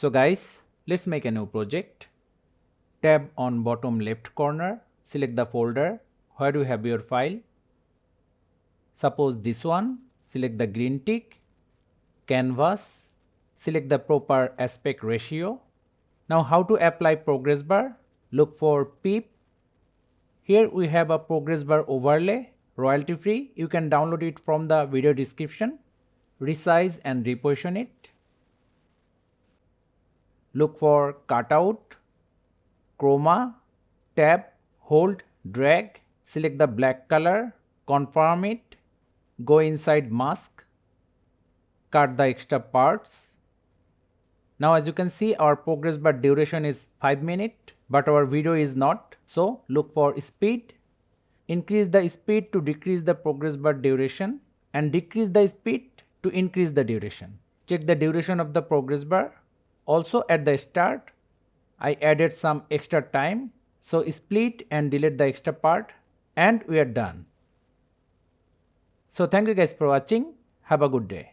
So guys, let's make a new project. Tab on bottom left corner, select the folder where you have your file. Suppose this one, select the green tick, canvas, select the proper aspect ratio. Now how to apply progress bar? Look for PIP. Here we have a progress bar overlay, royalty free. You can download it from the video description. Resize and reposition it. Look for cutout, chroma, tab, hold, drag, select the black color, confirm it, go inside mask, cut the extra parts. Now as you can see, our progress bar duration is 5 minutes, but our video is not. So look for speed, increase the speed to decrease the progress bar duration and decrease the speed to increase the duration. Check the duration of the progress bar. Also at the start, I added some extra time. So split and delete the extra part and we are done. So thank you guys for watching. Have a good day.